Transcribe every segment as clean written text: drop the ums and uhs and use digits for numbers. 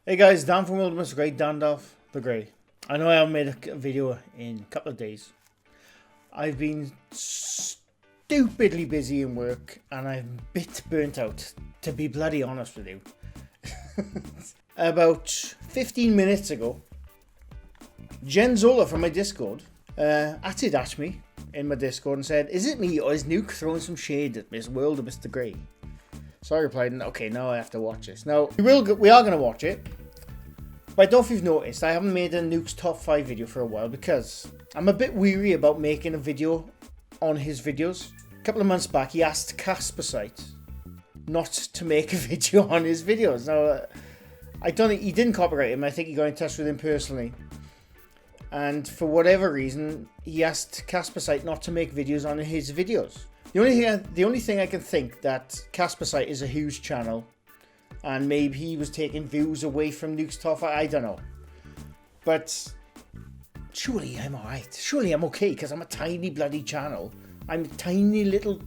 Hey guys, Dan from Wilderness Grey, Dandalf the Grey. I know I haven't made a video in a couple of days. I've been stupidly busy in work and I'm a bit burnt out, to be bloody honest with you. About 15 minutes ago, Jen Zola from my Discord atted at me in my Discord and said, "Is it me or is Nuke throwing some shade at Miss World of Mr. Grey?" So I replied, "Okay, now I have to watch this." Now, we are going to watch it. But I don't know if you've noticed, I haven't made a Nuke's top 5 video for a while because I'm a bit weary about making a video on his videos. A couple of months back, he asked Caspersite not to make a video on his videos. Now, he didn't copyright him. I think he got in touch with him personally. And for whatever reason, he asked Caspersite not to make videos on his videos. The only thing I can think that Caspersite is a huge channel and maybe he was taking views away from Nuke's top 5, I don't know. But surely I'm alright. Surely I'm okay because I'm a tiny bloody channel. I'm a tiny little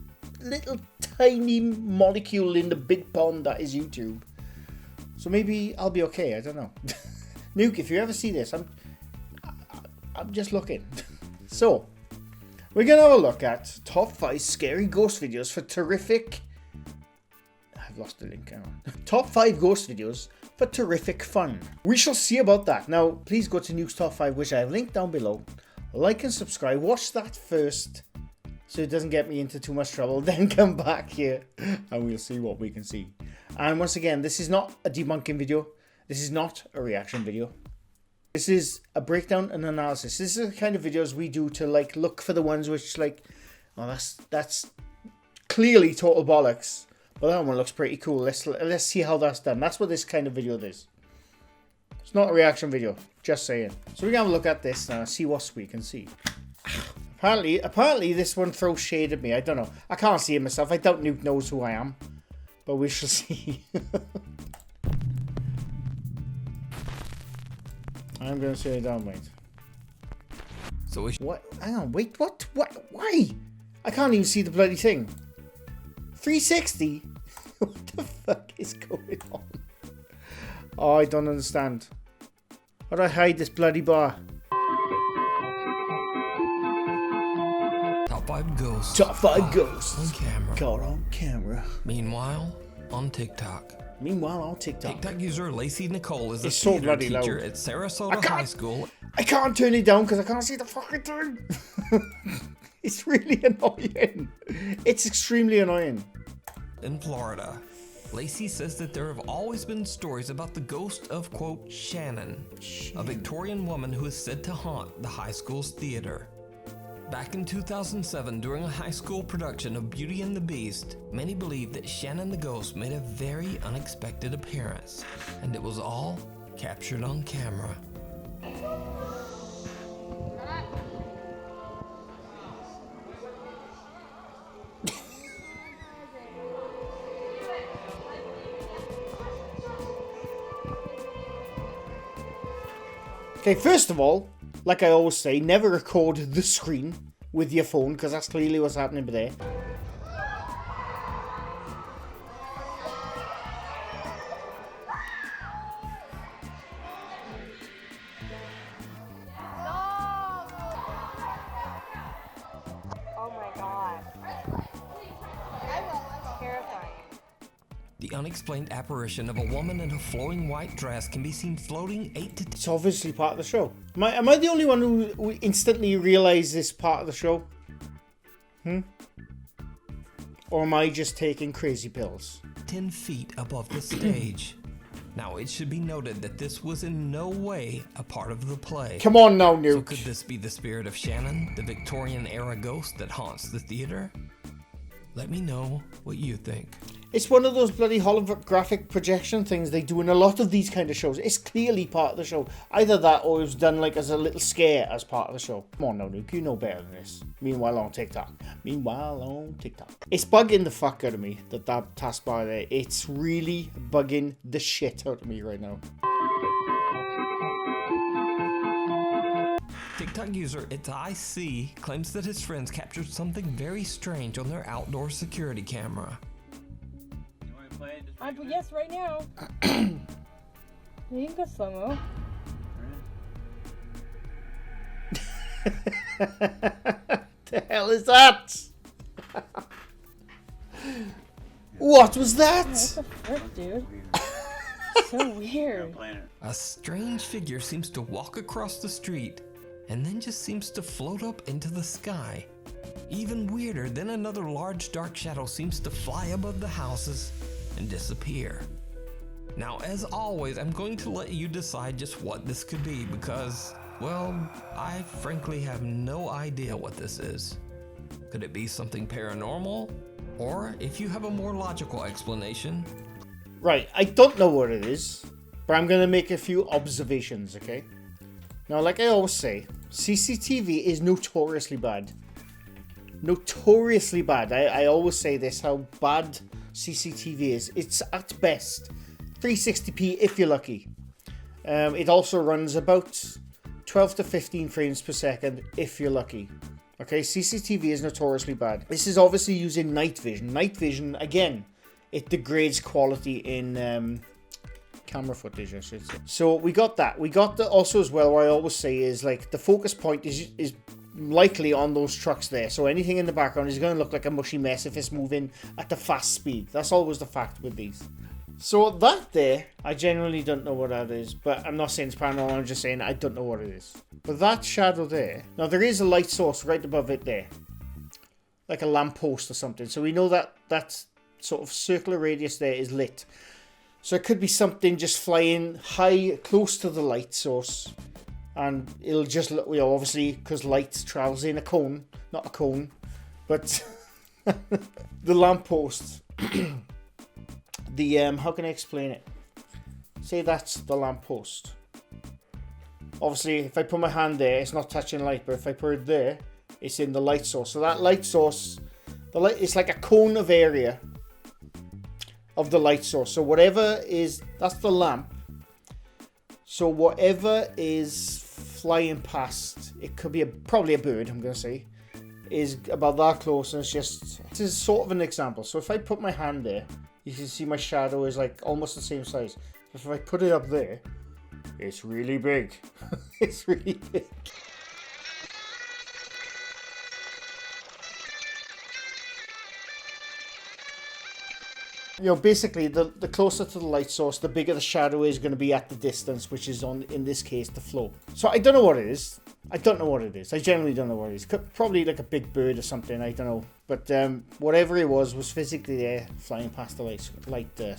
tiny molecule in the big pond that is YouTube. So maybe I'll be okay, I don't know. Nuke, if you ever see this, I'm just looking. So, we're going to have a look at top 5 scary ghost videos for terrific... I've lost the link, hang on. Top 5 ghost videos for terrific fun. We shall see about that. Now, please go to Nuke's Top 5, which I have linked down below. Like and subscribe. Watch that first, so it doesn't get me into too much trouble. Then come back here, and we'll see what we can see. And once again, this is not a debunking video. This is not a reaction video. This is a breakdown and analysis. This is the kind of videos we do to look for the ones which oh, that's clearly total bollocks. But that one looks pretty cool. Let's see how that's done. That's what this kind of video is. It's not a reaction video. Just saying. So we're gonna have a look at this now and see what we can see. Apparently this one throws shade at me. I don't know. I can't see it myself. I doubt Nuke knows who I am. But we shall see. I'm gonna say it down, mate. So what? Hang on, wait, what? Why? I can't even see the bloody thing. 360? What the fuck is going on? Oh, I don't understand. How do I hide this bloody bar? Top 5 ghosts. Top 5 ghosts. On camera. Caught on camera. Meanwhile, on TikTok. TikTok user Lacey Nicole is a theater teacher at Sarasota High School. I can't turn it down because I can't see the fucking thing. It's really annoying. It's extremely annoying. In Florida, Lacey says that there have always been stories about the ghost of, quote, Shannon, a Victorian woman who is said to haunt the high school's theater. Back in 2007, during a high school production of Beauty and the Beast, many believed that Shannon the ghost made a very unexpected appearance, and it was all captured on camera. Okay, first of all, like I always say, never record the screen with your phone because that's clearly what's happening there. Oh my god. Terrifying. The unexplained apparition of a woman in a flowing white dress can be seen floating 8 to 10. It's obviously part of the show. Am I the only one who instantly realised this part of the show? Or am I just taking crazy pills? 10 feet above the stage. Now, it should be noted that this was in no way a part of the play. Come on now, Nuke. So could this be the spirit of Shannon, the Victorian-era ghost that haunts the theater? Let me know what you think. It's one of those bloody holographic projection things they do in a lot of these kind of shows. It's clearly part of the show. Either that or it was done as a little scare as part of the show. Come on now, Nuke, you know better than this. Meanwhile on TikTok. It's bugging the fuck out of me, that taskbar there. It's really bugging the shit out of me right now. TikTok user It's IC claims that his friends captured something very strange on their outdoor security camera. Yes, right now. You can go slow-mo. The hell is that? What was that? What the frick, dude? So weird. A strange figure seems to walk across the street and then just seems to float up into the sky. Even weirder, then another large dark shadow seems to fly above the houses and disappear. Now, as always, I'm going to let you decide just what this could be because, well, I frankly have no idea what this is. Could it be something paranormal? Or, if you have a more logical explanation... Right, I don't know what it is, but I'm going to make a few observations, okay? Now, like I always say, CCTV is notoriously bad. Notoriously bad. I always say this, how bad CCTV is. It's at best 360p if you're lucky. It also runs about 12 to 15 frames per second if you're lucky. Okay, CCTV is notoriously bad. This is obviously using night vision. Night vision, again, it degrades quality in camera footage, I should say. So we got that. We got the also as well, what I always say is like the focus point is likely on those trucks there. So anything in the background is going to look like a mushy mess if it's moving at the fast speed. That's always the fact with these. So that there, I genuinely don't know what that is, but I'm not saying it's paranormal, I'm just saying I don't know what it is. But that shadow there, now there is a light source right above it there, like a lamppost or something. So we know that that sort of circular radius there is lit. So it could be something just flying high, close to the light source, and it'll just look, you know, obviously because light travels in a cone, not a cone, but the lamppost. The how can I explain it? Say that's the lamppost. Obviously, if I put my hand there, it's not touching light, but if I put it there, it's in the light source. So that light source, the light, it's like a cone of area of the light source. So whatever is, that's the lamp. So whatever is flying past, it could be probably a bird, I'm gonna say, is about that close, and it's just, this is sort of an example. So if I put my hand there, you can see my shadow is like almost the same size. But if I put it up there, it's really big. It's really big. You know, basically, the closer to the light source, the bigger the shadow is going to be at the distance, which is on, in this case, the flow. So I don't know what it is. I don't know what it is. I generally don't know what it is. Probably like a big bird or something. I don't know. But whatever it was physically there, flying past the light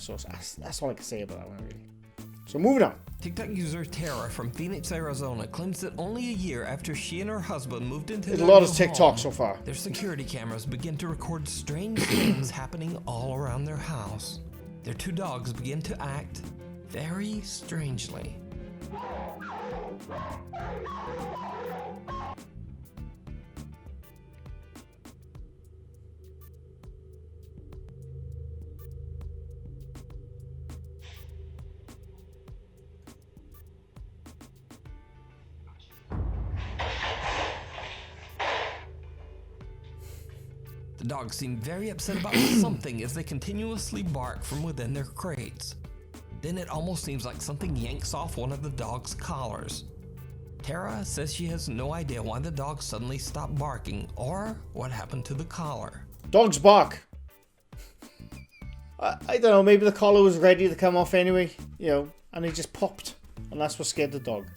source. That's all I can say about that one, really. So moving on. TikTok user Tara from Phoenix, Arizona claims that only a year after she and her husband moved into There's their a lot new of TikTok home, so far. their security cameras begin to record strange things happening all around their house. Their two dogs begin to act very strangely. The dogs seem very upset about something as they continuously bark from within their crates. Then it almost seems like something yanks off one of the dog's collars. Tara says she has no idea why the dog suddenly stopped barking or what happened to the collar. Dogs bark. I don't know, maybe the collar was ready to come off anyway, you know, and it just popped. And that's what scared the dog.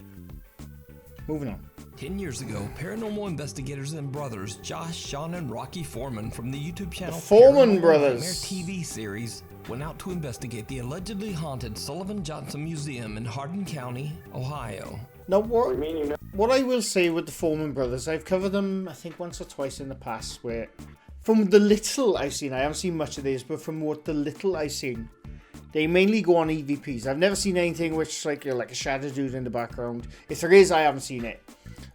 Moving on. 10 years ago, paranormal investigators and brothers Josh, Sean, and Rocky Foreman from the YouTube channel The Foreman Paranormal Brothers Nightmare TV series went out to investigate the allegedly haunted Sullivan Johnson Museum in Hardin County, Ohio. Now, what I will say with the Foreman Brothers, I've covered them, I think, once or twice in the past, where, from the little I've seen, I haven't seen much of this, but from what the little I've seen, they mainly go on EVPs. I've never seen anything which, like, you know, like a shadow dude in the background. If there is, I haven't seen it.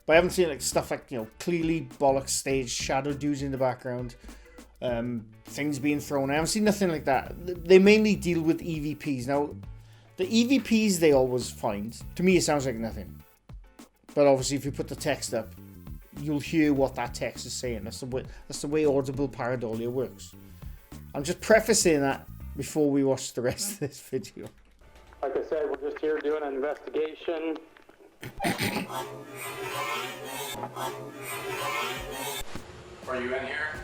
But I haven't seen like stuff like, you know, clearly bollocks staged shadow dudes in the background, things being thrown. I haven't seen nothing like that. They mainly deal with EVPs. Now, the EVPs they always find, to me it sounds like nothing. But obviously if you put the text up, you'll hear what that text is saying. That's the way audible pareidolia works. I'm just prefacing that before we watch the rest of this video. Like I said, we're just here doing an investigation. Are you in here?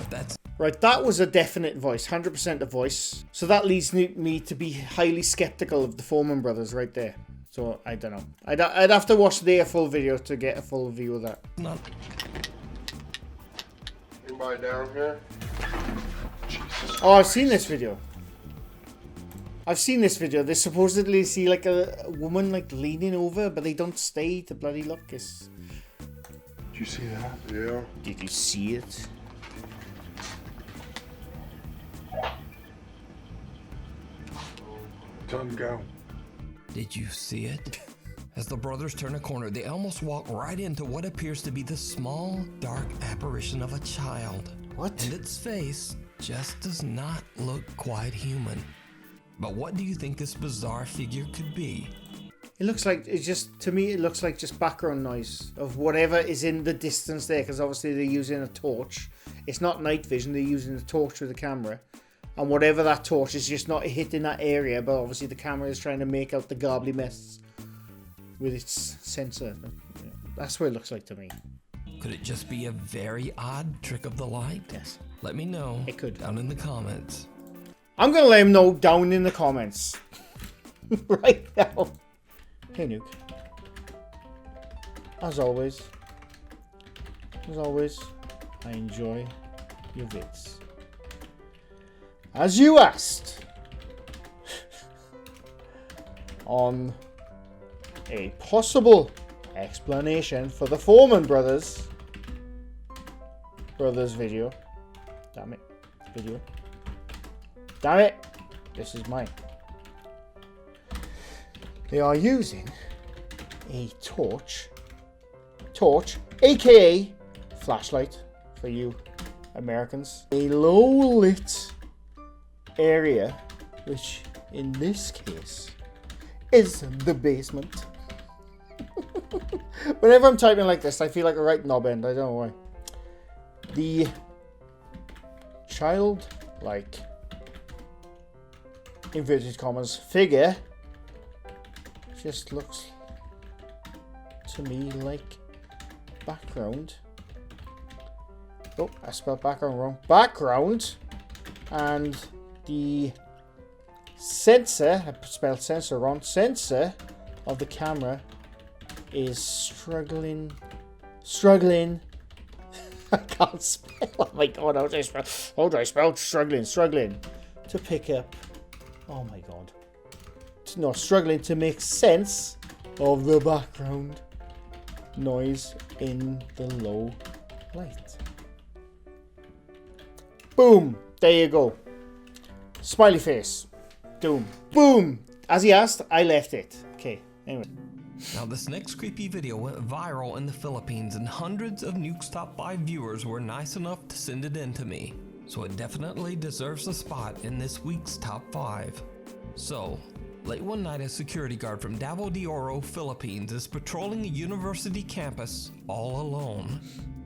That's Right, that was a definite voice, 100% a voice. So that leads me to be highly skeptical of the Foreman brothers right there. So, I don't know. I'd have to watch their full video to get a full view of that. not. Anybody down here? Oh, I've seen this video. I've seen this video. They supposedly see like a woman like leaning over, but they don't stay to bloody look. Did you see that? Yeah. Did you see it? Time to go. Did you see it? As the brothers turn a corner, they almost walk right into what appears to be the small, dark apparition of a child. What? And its face just does not look quite human. But what do you think this bizarre figure could be? It looks like, it's just, to me, it looks like just background noise of whatever is in the distance there, because obviously they're using a torch. It's not night vision, they're using a torch with the camera. And whatever that torch is just not hitting that area, but obviously the camera is trying to make out the garbly mess with its sensor. That's what it looks like to me. Could it just be a very odd trick of the light? Yes. Let me know It could. down in the comments. I'm going to let him know down in the comments. Right now. Hey, Nuke. As always, I enjoy your vids. As you asked, on a possible explanation for the Foreman brothers video. Damn it. Video. Damn it. This is mine. They are using a torch, aka flashlight for you Americans. A low lit area, which in this case is the basement. Whenever I'm typing like this, I feel like a right knobend. I don't know why. The child-like, inverted commas, figure just looks to me like background. Oh, I spelled background wrong. Background. And the sensor, I spelled sensor wrong, sensor of the camera is struggling. I can't spell. Oh my god, how do I spell struggling to pick up. Oh my god. No, struggling to make sense of the background noise in the low light. Boom. There you go. Smiley face. Doom. Boom. As he asked, I left it. Okay, anyway. Now this next creepy video went viral in the Philippines and hundreds of Nukes Top 5 viewers were nice enough to send it in to me. So it definitely deserves a spot in this week's Top 5. So, late one night a security guard from Davao de Oro, Philippines is patrolling a university campus all alone.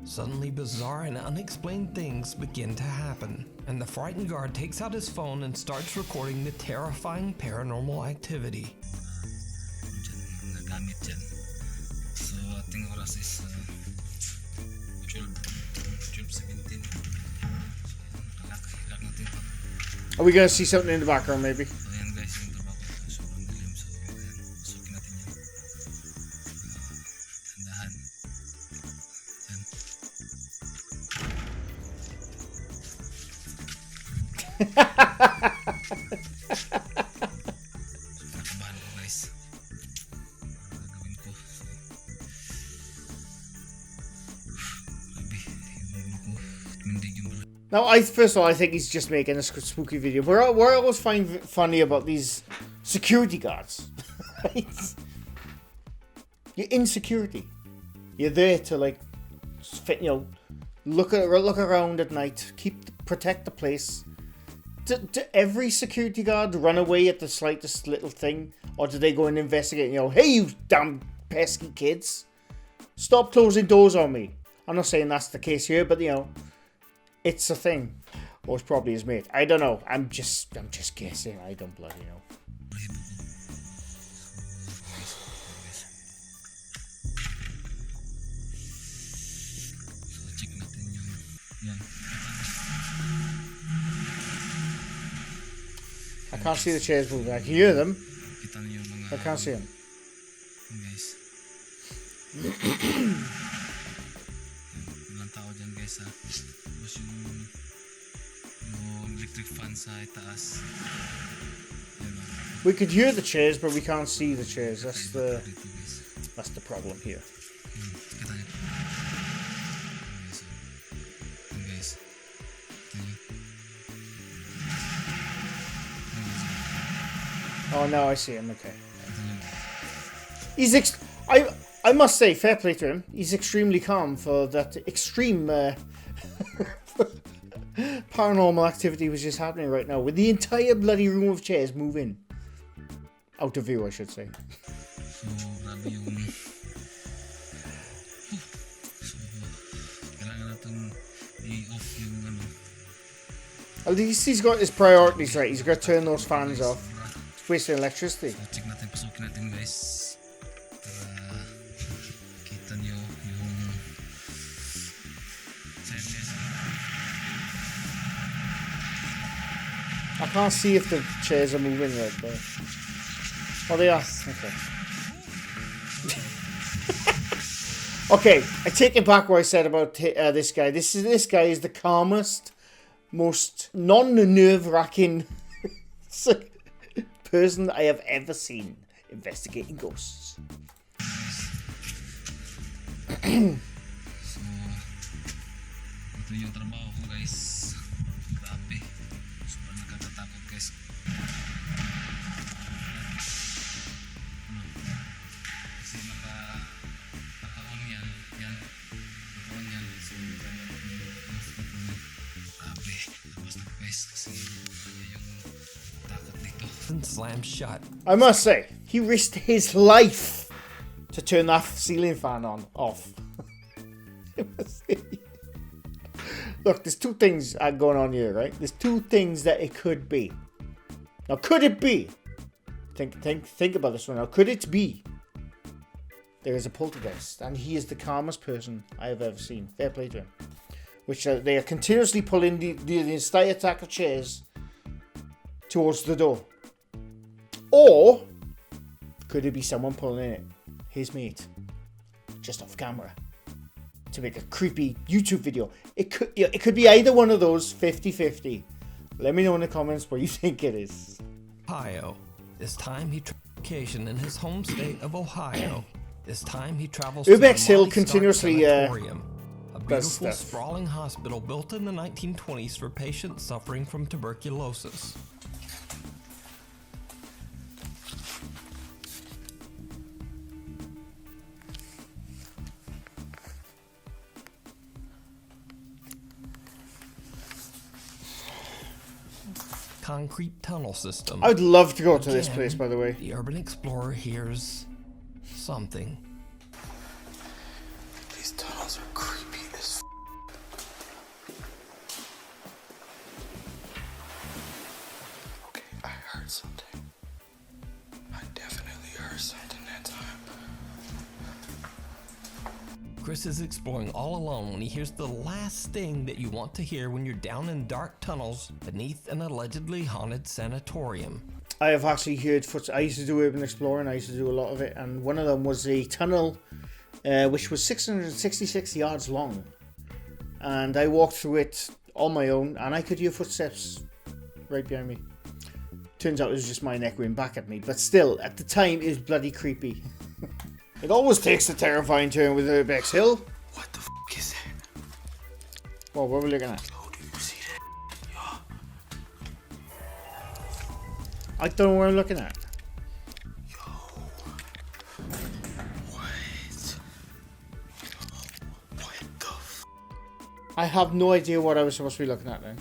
Suddenly bizarre and unexplained things begin to happen, and the frightened guard takes out his phone and starts recording the terrifying paranormal activity. Nagamit dyan. So ating oras is 12:17. Ilag natin ito. Are we gonna see something in the background maybe? So ayan guys, yung trabaho ko sobrang dilim. So ayan, masukin natin yan. Tandahan. Ayan. Nakabahan ko guys. Gagawin ko. Grabe, yung ulo ko. Tumindig yung bala. Now, first of all, I think he's just making a spooky video. What I always find funny about these security guards, right? You're in security. You're there to like, look around at night, protect the place. Do every security guard run away at the slightest little thing, or do they go and investigate? Hey, you damn pesky kids, stop closing doors on me. I'm not saying that's the case here, but it's a thing. Or it's probably his mate. I don't know. I'm just guessing. I don't bloody know. So check natin yung yan. I can't see the chairs moving. I can hear them. Kita niyo yung mga I can't see them. Yan, guys. Ilang tao dyan guys ha. Tapos yung electric fan sa itaas. Yan o. We could hear the chairs, but we can't see the chairs. That's the problem here. Kita niyo. Yan guys. Kita niyo. Oh no, I see him. Okay. Kita niyo. He's I must say, fair play to him. He's extremely calm for that extreme paranormal activity was just happening right now, with the entire bloody room of chairs moving out of view, I should say. So, grabe yung... So, kailangan natin i-off yung ano. At least he's got his priorities right. He's got to turn those fans off. It's wasting electricity. So, check natin, pasukin natin guys. Para kita nyo yung series. I can't see if the chairs are moving right there. Oh, they are. Okay. Okay, I take it back what I said about this guy. This guy is the calmest, most non-nerve-wracking person I have ever seen investigating ghosts. So, ito yung trabaho ko guys. Grabe. Sobrang nakakatakot guys. Kasi naka-on yan. Naka-on yan. So, grabe. Tapos na guys. Kasi yung takot dito. And slammed shut. I must say, he risked his life to turn that ceiling fan off. Look, there's two things going on here, right? There's two things that it could be. Now, could it be? Think about this one. Now, could it be? There is a poltergeist, and he is the calmest person I have ever seen. Fair play to him. Which they are continuously pulling the entire stack of chairs towards the door. Or could it be someone pulling it? His mate, just off camera, to make a creepy YouTube video. It could be either one of those. 50-50. Let me know in the comments what you think it is. Ohio. This time he vacation in his home state of Ohio. This time he travels Urbex to Hill the continuously Sanatorium, a does beautiful stuff. sprawling hospital built in the 1920s for patients suffering from tuberculosis. Concrete tunnel system. I would love to go to this Again, place, by the way. The urban explorer hears something. These tunnels are creepy as Okay, I heard something. I definitely heard something that time. Chris is exploring all alone when he hears the last thing that you want to hear when you're down in dark tunnels beneath an allegedly haunted sanatorium. I have actually heard I used to do urban exploring. I used to do a lot of it, and one of them was a tunnel which was 666 yards long, and I walked through it on my own, and I could hear footsteps right behind me. Turns out it was just my neck going back at me, but still, at the time, it was bloody creepy. It always takes a terrifying turn with Urbex Hill. What the is that? Well, what are we looking at? Oh, do you see that? Yeah. I don't know what I'm looking at. Yo. What? What the I have no idea what I was supposed to be looking at then.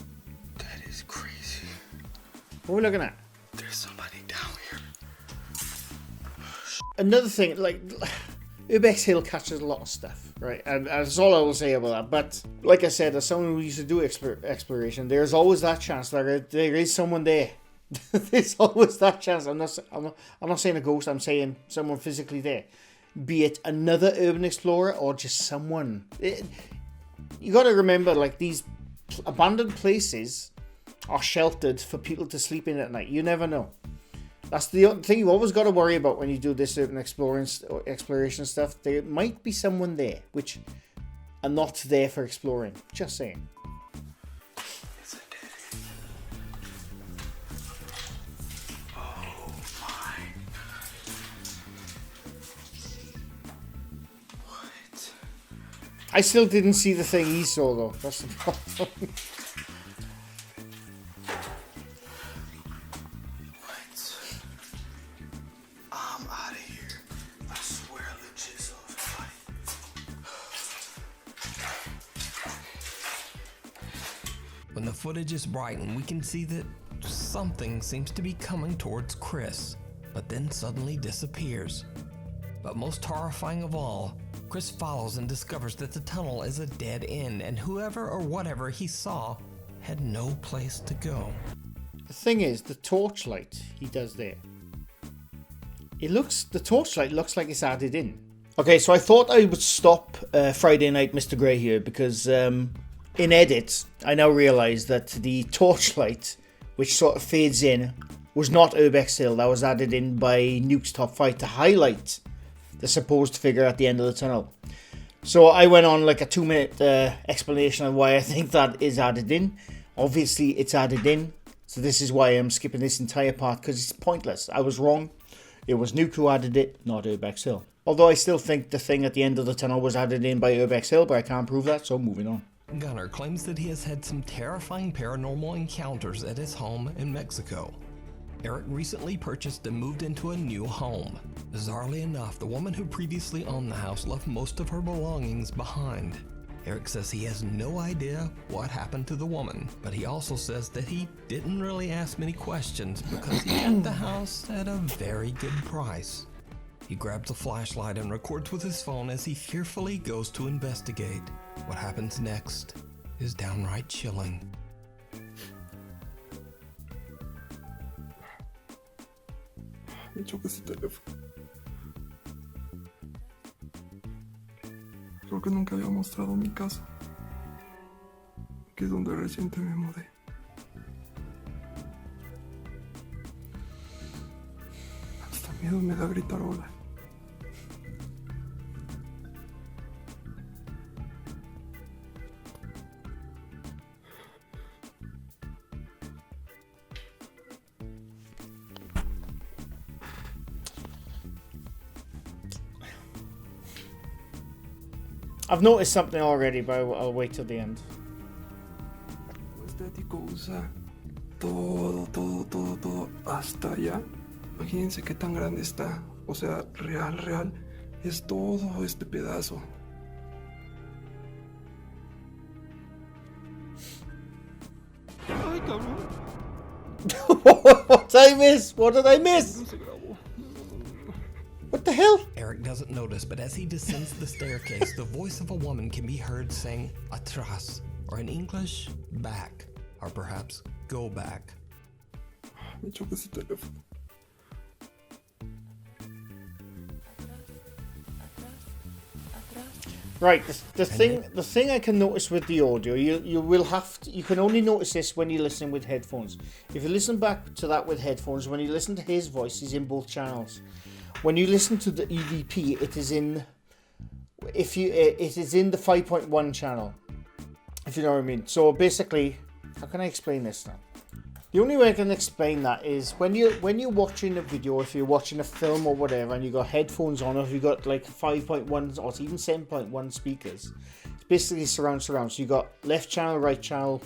That is crazy. What are we looking at? There's somebody down here. Another thing, like, Urbex Hill catches a lot of stuff. right? And that's all I will say about that. But like I said, as someone who used to do exploration, there's always that chance that there is someone there. There's always that chance. I'm not saying a ghost. I'm saying someone physically there. Be it another urban explorer or just someone. You got to remember, like, these abandoned places are sheltered for people to sleep in at night. You never know. That's the thing you always got to worry about when you do this urban exploration stuff. There might be someone there which are not there for exploring. Just saying. It's a dead end. Oh my. What? I still didn't see the thing he saw, though. That's the problem. I'm out of here. I swear legit so When the footage is brightened, we can see that something seems to be coming towards Chris, but then suddenly disappears. But most horrifying of all, Chris follows and discovers that the tunnel is a dead end, and whoever or whatever he saw had no place to go. The thing is, the torchlight he does there. The torchlight looks like it's added in. Okay, so I thought I would stop Friday Night Mr. Grey here because in edit, I now realise that the torchlight, which sort of fades in, was not Urbex Hill. That was added in by Nukes Top 5 to highlight the supposed figure at the end of the tunnel. So I went on like a 2-minute explanation of why I think that is added in. Obviously, it's added in. So this is why I'm skipping this entire part, because it's pointless. I was wrong. It was Nuke who added it, not Urbex Hill. Although I still think the thing at the end of the tunnel was added in by Urbex Hill, but I can't prove that, so moving on. Gunnar claims that he has had some terrifying paranormal encounters at his home in Mexico. Eric recently purchased and moved into a new home. Bizarrely enough, the woman who previously owned the house left most of her belongings behind. Eric says he has no idea what happened to the woman, but he also says that he didn't really ask many questions because he got the house at a very good price. He grabs a flashlight and records with his phone as he fearfully goes to investigate. What happens next is downright chilling. Me choca ese teléfono. Creo que nunca había mostrado mi casa, que es donde reciente me mudé. Hasta miedo me da gritar hola. I've noticed something already, but I'll wait till the end. Lo estético usa todo, hasta allá. Imagínense qué tan grande está. O sea, real, es todo este pedazo. Ay, cabrón. What did I miss? What did I miss? No se grabó. What the hell? Eric doesn't notice, but as he descends the staircase, the voice of a woman can be heard saying atrás, or in English, back, or perhaps go back. Me choca ese teléfono. Right, the thing I can notice with the audio, you can only notice this when you're listening with headphones. If you listen back to that with headphones, when you listen to his voice, he's in both channels. When you listen to the EVP, it is in the 5.1 channel, if you know what I mean. So basically, how can I explain this now? The only way I can explain that is when you're watching a video, if you're watching a film or whatever, and you got headphones on, or if you got like 5.1 or even 7.1 speakers, it's basically surround. So you got left channel, right channel,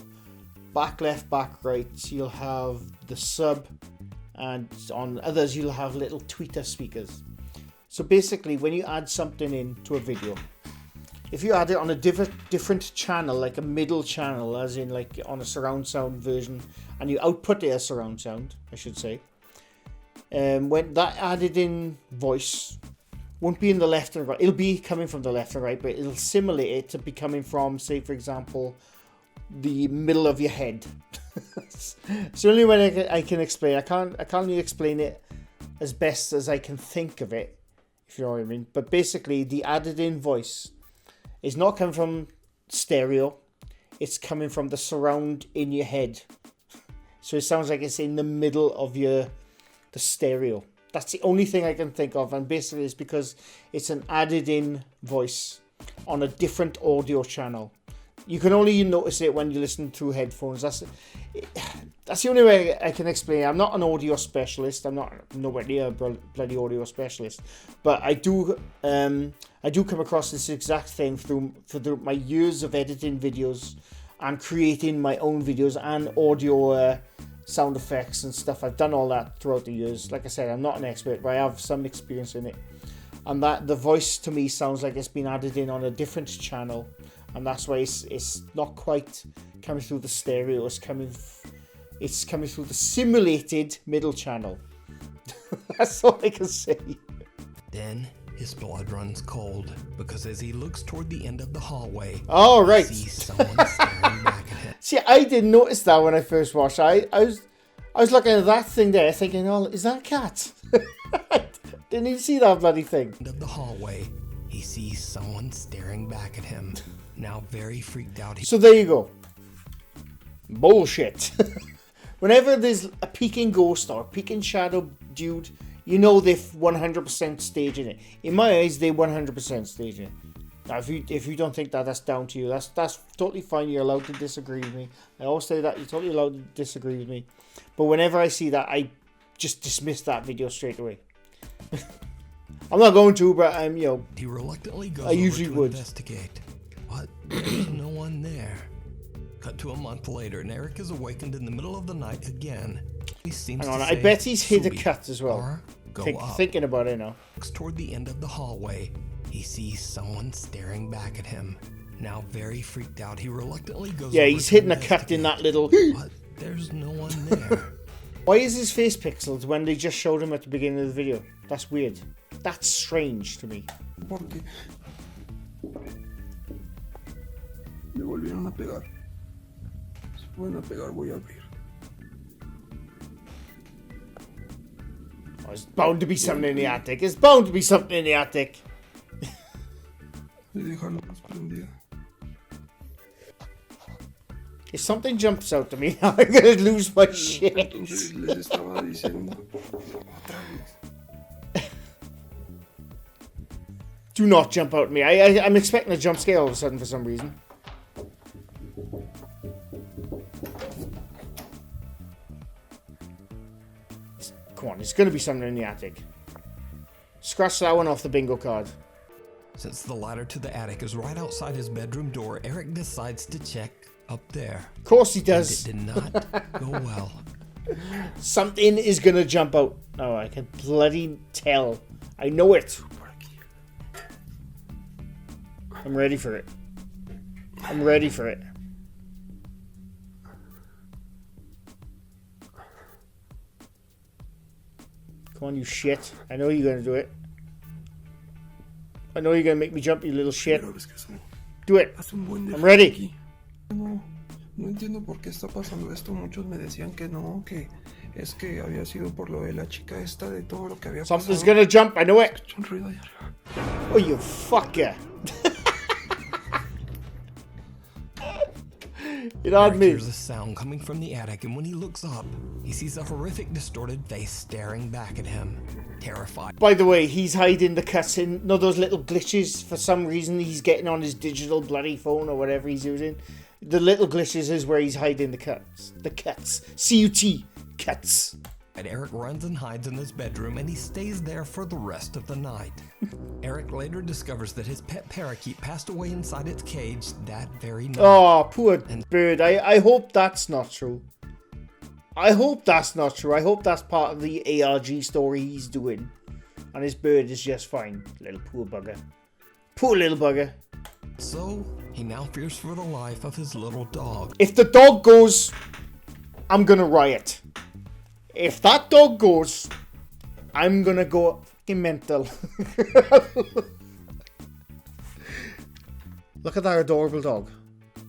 back left, back right. So you'll have the sub, and on others you'll have little tweeter speakers. So basically, when you add something into a video, if you add it on a different channel, like a middle channel, as in like on a surround sound version, and you output it as surround sound, I should say, when that added in voice won't be in the left and right. It'll be coming from the left and right, but it'll simulate it to be coming from, say, for example, the middle of your head. It's the only way I can explain. I can't really explain it as best as I can think of it, if you know what I mean. But basically, the added-in voice is not coming from stereo. It's coming from the surround in your head. So it sounds like it's in the middle of the stereo. That's the only thing I can think of, and basically it's because it's an added-in voice on a different audio channel. You can only notice it when you listen through headphones. That's the only way I can explain it. I'm not an audio specialist. I'm nowhere near a bloody audio specialist, but I do come across this exact thing through my years of editing videos and creating my own videos and audio sound effects and stuff. I've done all that throughout the years. Like I said, I'm not an expert, but I have some experience in it. And that the voice to me sounds like it's been added in on a different channel, and that's why it's not quite coming through the stereo. It's coming through the simulated middle channel. That's all I can say. Then his blood runs cold because as he looks toward the end of the hallway, oh, right. he sees someone staring back at him. See, I didn't notice that when I first watched it. I was looking at that thing there thinking, oh, is that a cat? Didn't even see that bloody thing. End of the hallway, he sees someone staring back at him. Now very freaked out. So there you go. Bullshit. Whenever there's a peeking ghost or a peeking shadow dude, you know they're 100% staging it. In my eyes, they're 100% staging it. Now, if you don't think that, that's down to you. That's totally fine. You're allowed to disagree with me. I always say that. You're totally allowed to disagree with me. But whenever I see that, I just dismiss that video straight away. I'm not going to, but I'm, he reluctantly goes I usually over to would investigate. But there's no one there. Cut to a month later, and Eric is awakened in the middle of the night again. He seems Hang on, to I say, bet he's hit a "Subi," cut as well. or go up. Thinking about it now. Toward the end of the hallway, he sees someone staring back at him. Now very freaked out, he reluctantly goes Yeah, over he's to hitting a cut in that little... But there's no one there. Why is his face pixeled when they just showed him at the beginning of the video? That's weird. That's strange to me. Porque me volvieron a pegar. Si vuelven a pegar, voy a abrir. Oh, there's bound to be something in the attic. There's bound to be something in the attic. Y dejarlo más prendida. If something jumps out to me, I'm gonna lose my shit. Entonces les estaba diciendo otra vez. Do not jump out at me. I'm expecting a jump scare all of a sudden for some reason. Come on, there's gonna be something in the attic. Scratch that one off the bingo card. Since the ladder to the attic is right outside his bedroom door, Eric decides to check up there. Of course he does. And it did not go well. Something is gonna jump out. Oh, I can bloody tell. I know it. I'm ready for it. I'm ready for it. Come on, you shit. I know you're gonna do it. I know you're gonna make me jump, you little shit. Do it. I'm ready. No entiendo por qué está pasando esto. Muchos me decían que no, que es que había sido por lo de la chica esta, de todo lo que había pasado. Something's gonna jump, I know it. Escucho un ruido allá arriba. Oh, you fucker. It on Eric me. hears a sound coming from the attic, and when he looks up, he sees a horrific, distorted face staring back at him. Terrified. By the way, he's hiding the cuts in. No, those little glitches. For some reason, he's getting on his digital bloody phone or whatever he's using. The little glitches is where he's hiding the cuts. The cuts. C-U-T. Cuts. And Eric runs and hides in his bedroom, and he stays there for the rest of the night. Eric later discovers that his pet parakeet passed away inside its cage that very night. Oh, poor bird. I hope that's not true. I hope that's not true. I hope that's part of the ARG story he's doing. And his bird is just fine. Little poor bugger. Poor little bugger. So, he now fears for the life of his little dog. If the dog goes, I'm gonna riot. If that dog goes, I'm gonna go fucking mental. Look at that adorable dog.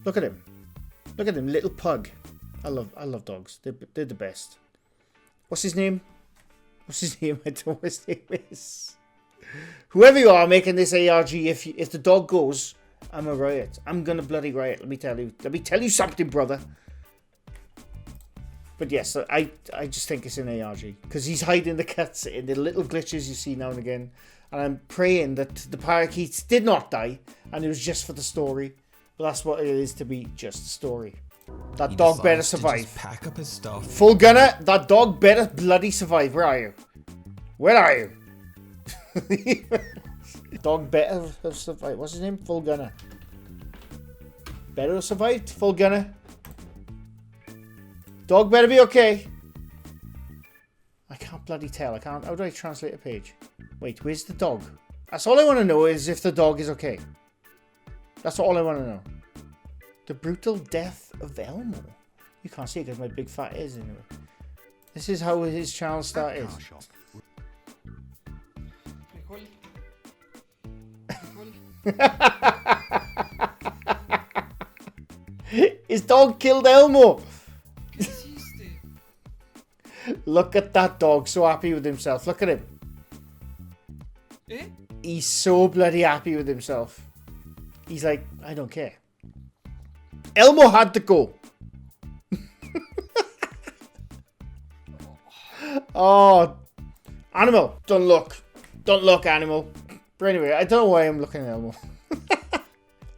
Look at him. Look at him, little pug. I love dogs. They're the best. What's his name? I don't know what his name is. Whoever you are making this ARG, if the dog goes, I'm a riot. I'm gonna bloody riot. Let me tell you something, brother. But yes, I just think it's an ARG because he's hiding the cats in the little glitches you see now and again. And I'm praying that the parakeets did not die and it was just for the story. But that's what it is to be, just a story. That dog better survive. Just pack up his stuff. Full gunner, that dog better bloody survive. Where are you? Where are you? Dog better have survived. What's his name? Full gunner. Better have survived? Full gunner. Dog better be okay. I can't bloody tell. I can't. How do I translate a page? Wait, where's the dog? That's all I want to know is if the dog is okay. That's all I want to know. The brutal death of Elmo. You can't see it because my big fat is anyway. This is how his channel started. His dog killed Elmo. Look at that dog, so happy with himself. Look at him. He's so bloody happy with himself. He's like, I don't care. Elmo had to go. Oh, animal, don't look, animal. But anyway, I don't know why I'm looking at Elmo.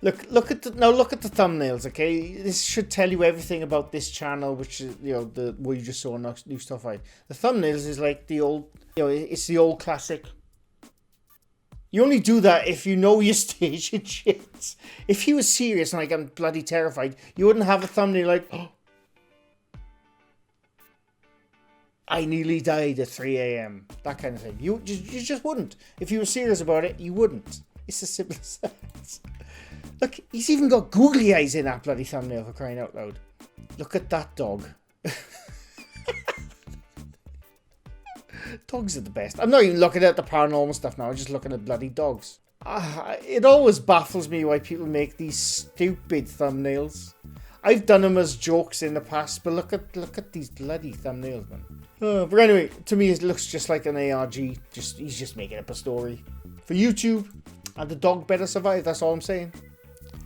Look at the thumbnails, okay? This should tell you everything about this channel, which is, you know, the what you just saw on New Stuff 5. The thumbnails is like the old, you know, it's the old classic. You only do that if you know your stage and shit. If you were serious and like I'm bloody terrified, you wouldn't have a thumbnail like, oh, I nearly died at 3 a.m. That kind of thing. You just wouldn't. If you were serious about it, you wouldn't. It's as simple as that. Look, he's even got googly eyes in that bloody thumbnail, for crying out loud. Look at that dog. Dogs are the best. I'm not even looking at the paranormal stuff now. I'm just looking at bloody dogs. It always baffles me why people make these stupid thumbnails. I've done them as jokes in the past, but look at these bloody thumbnails, man. But anyway, to me, it looks just like an ARG. He's just making up a story for YouTube, and the dog better survive. That's all I'm saying.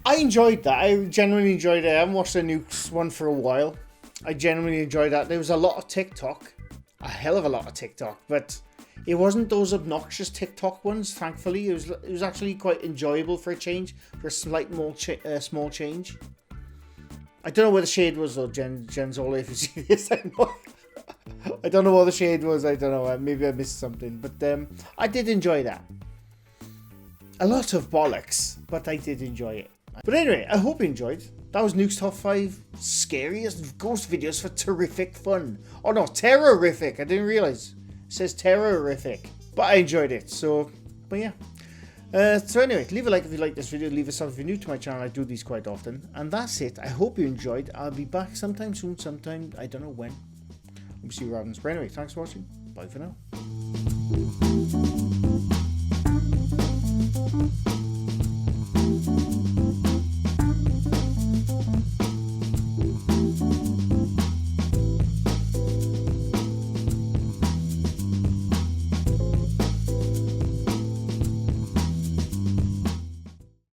I enjoyed that. I genuinely enjoyed it. I haven't watched the Nukes one for a while. I genuinely enjoyed that. There was a lot of TikTok. A hell of a lot of TikTok. But it wasn't those obnoxious TikTok ones, thankfully. It was actually quite enjoyable for a change. For a slight more small change. I don't know where the shade was though, Genzola, if you see this. I don't know what the shade was. I don't know. Maybe I missed something. But I did enjoy that. A lot of bollocks. But I did enjoy it. But anyway, I hope you enjoyed. That was Nuke's Top 5 Scariest Ghost Videos for Terrific Fun. Oh no, Terrorific. I didn't realise. It says Terrorific. But I enjoyed it. So, but yeah. So anyway, leave a like if you like this video. Leave a sub if you're new to my channel. I do these quite often. And that's it. I hope you enjoyed. I'll be back sometime soon. Sometime, I don't know when. We'll see you around. But anyway, thanks for watching. Bye for now.